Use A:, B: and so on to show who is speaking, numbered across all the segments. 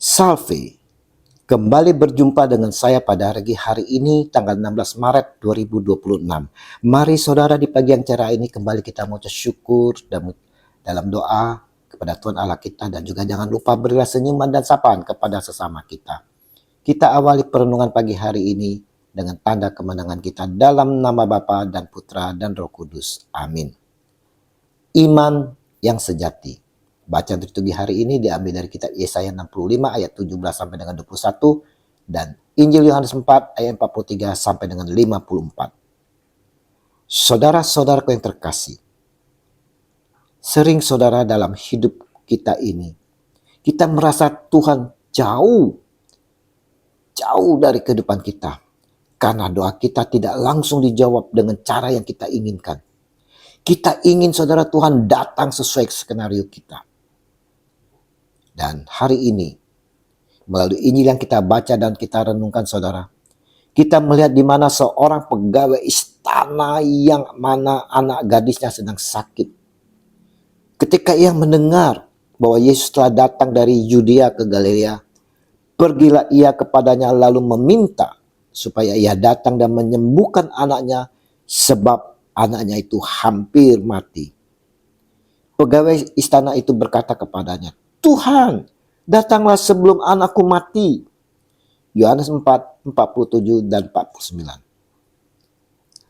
A: Salve, kembali berjumpa dengan saya pada hari ini tanggal 16 Maret 2026. Mari saudara di pagi yang cerah ini kembali kita mengucap syukur dan dalam doa kepada Tuhan Allah kita, dan juga jangan lupa berilah senyuman dan sapaan kepada sesama kita. Kita awali perenungan pagi hari ini dengan tanda kemenangan kita dalam nama Bapa dan Putra dan Roh Kudus. Amin. Iman yang sejati. Bacaan liturgi hari ini diambil dari kitab Yesaya 65 ayat 17 sampai dengan 21 dan Injil Yohanes 4 ayat 43 sampai dengan 54. Saudara-saudaraku yang terkasih, sering saudara dalam hidup kita ini, kita merasa Tuhan jauh dari kehidupan kita karena doa kita tidak langsung dijawab dengan cara yang kita inginkan. Kita ingin saudara Tuhan datang sesuai skenario kita. Dan hari ini, melalui Injil yang kita baca dan kita renungkan saudara, kita melihat di mana seorang pegawai istana yang mana anak gadisnya sedang sakit. Ketika ia mendengar bahwa Yesus telah datang dari Yudea ke Galilea, pergilah ia kepadanya lalu meminta supaya ia datang dan menyembuhkan anaknya, sebab anaknya itu hampir mati. Pegawai istana itu berkata kepadanya, "Tuhan, datanglah sebelum anakku mati." Yohanes 4, 47 dan 49.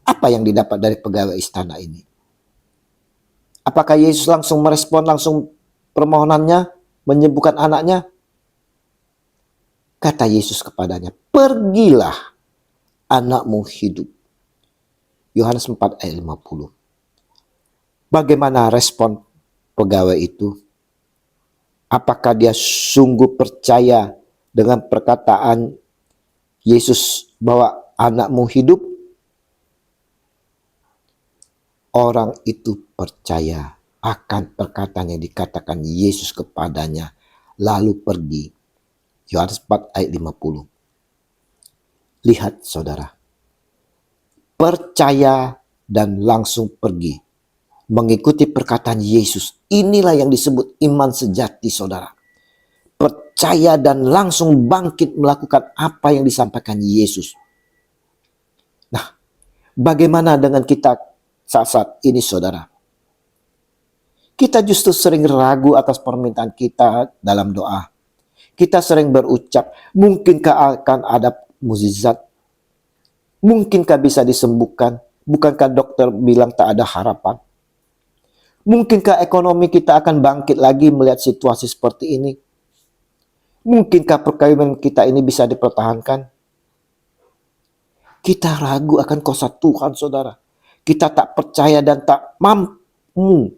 A: Apa yang didapat dari pegawai istana ini? Apakah Yesus langsung merespon permohonannya, menyembuhkan anaknya? Kata Yesus kepadanya, "Pergilah, anakmu hidup." Yohanes 4 ayat 50. Bagaimana respon pegawai itu? Apakah dia sungguh percaya dengan perkataan Yesus bahwa anakmu hidup? Orang itu percaya akan perkataan yang dikatakan Yesus kepadanya, lalu pergi. Yohanes 4 ayat 50. Lihat saudara, percaya dan langsung pergi, mengikuti perkataan Yesus. Inilah yang disebut iman sejati saudara. Percaya dan langsung bangkit melakukan apa yang disampaikan Yesus. Nah, bagaimana dengan kita saat ini saudara? Kita justru sering ragu atas permintaan kita dalam doa. Kita sering berucap, mungkinkah akan ada mukjizat? Mungkinkah bisa disembuhkan? Bukankah dokter bilang tak ada harapan? Mungkinkah ekonomi kita akan bangkit lagi melihat situasi seperti ini? Mungkinkah perkawinan kita ini bisa dipertahankan? Kita ragu akan kuasa Tuhan saudara. Kita tak percaya dan tak mampu.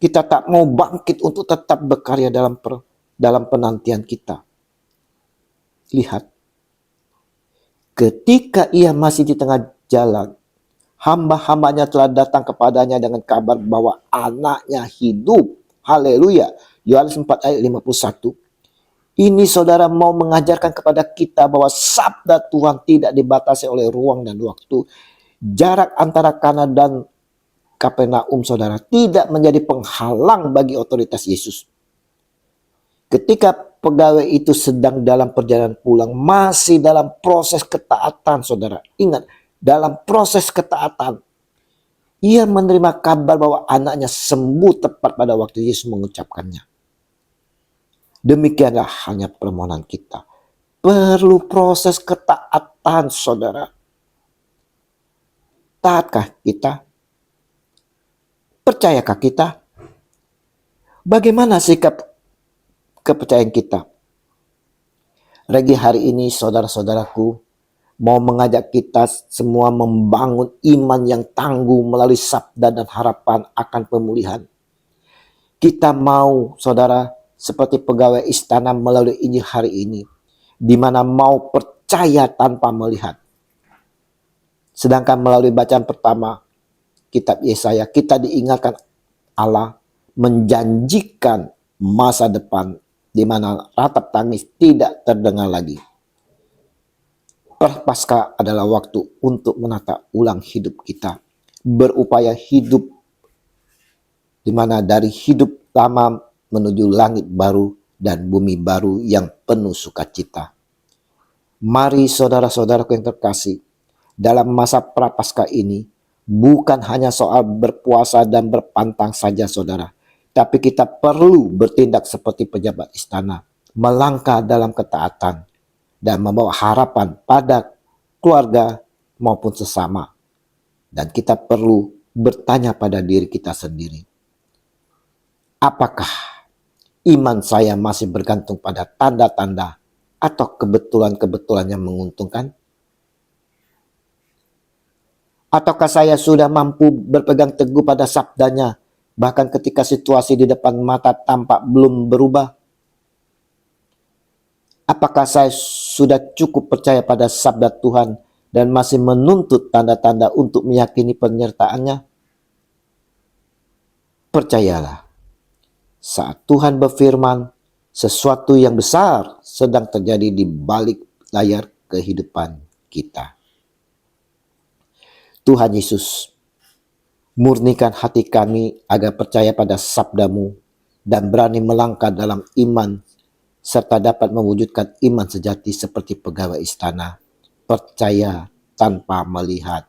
A: Kita tak mau bangkit untuk tetap berkarya dalam penantian kita. Lihat, ketika ia masih di tengah jalan, hamba-hambanya telah datang kepadanya dengan kabar bahwa anaknya hidup. Haleluya. Yohanes 4 ayat 51. Ini saudara mau mengajarkan kepada kita bahwa sabda Tuhan tidak dibatasi oleh ruang dan waktu. Jarak antara Kana dan Kapernaum saudara tidak menjadi penghalang bagi otoritas Yesus. Ketika pegawai itu sedang dalam perjalanan pulang, masih dalam proses ketaatan saudara. Ingat, dalam proses ketaatan, ia menerima kabar bahwa anaknya sembuh tepat pada waktu Yesus mengucapkannya. Demikianlah hanya permohonan kita. Perlu proses ketaatan saudara. Taatkah kita? Percayakah kita? Bagaimana sikap kepercayaan kita? Lagi hari ini saudara-saudaraku mau mengajak kita semua membangun iman yang tangguh melalui sabda dan harapan akan pemulihan. Kita mau saudara seperti pegawai istana melalui Injil hari ini, di mana mau percaya tanpa melihat. Sedangkan melalui bacaan pertama kitab Yesaya, kita diingatkan Allah menjanjikan masa depan di mana ratap tangis tidak terdengar lagi. Prapaskah adalah waktu untuk menata ulang hidup kita, berupaya hidup di mana dari hidup lama menuju langit baru dan bumi baru yang penuh sukacita. Mari saudara-saudaraku yang terkasih, dalam masa prapaskah ini bukan hanya soal berpuasa dan berpantang saja saudara, tapi kita perlu bertindak seperti pejabat istana, melangkah dalam ketaatan dan membawa harapan pada keluarga maupun sesama. Dan kita perlu bertanya pada diri kita sendiri, apakah iman saya masih bergantung pada tanda-tanda atau kebetulan-kebetulan yang menguntungkan? Ataukah saya sudah mampu berpegang teguh pada sabdanya, bahkan ketika situasi di depan mata tampak belum berubah? Apakah saya sudah cukup percaya pada sabda Tuhan dan masih menuntut tanda-tanda untuk meyakini penyertaannya? Percayalah, saat Tuhan berfirman, sesuatu yang besar sedang terjadi di balik layar kehidupan kita. Tuhan Yesus, murnikan hati kami agar percaya pada sabda-Mu dan berani melangkah dalam iman serta dapat mewujudkan iman sejati seperti pegawai istana, percaya tanpa melihat.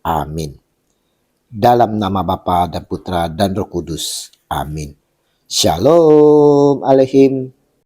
A: Amin. Dalam nama Bapa dan Putra dan Roh Kudus. Amin. Shalom Aleihim.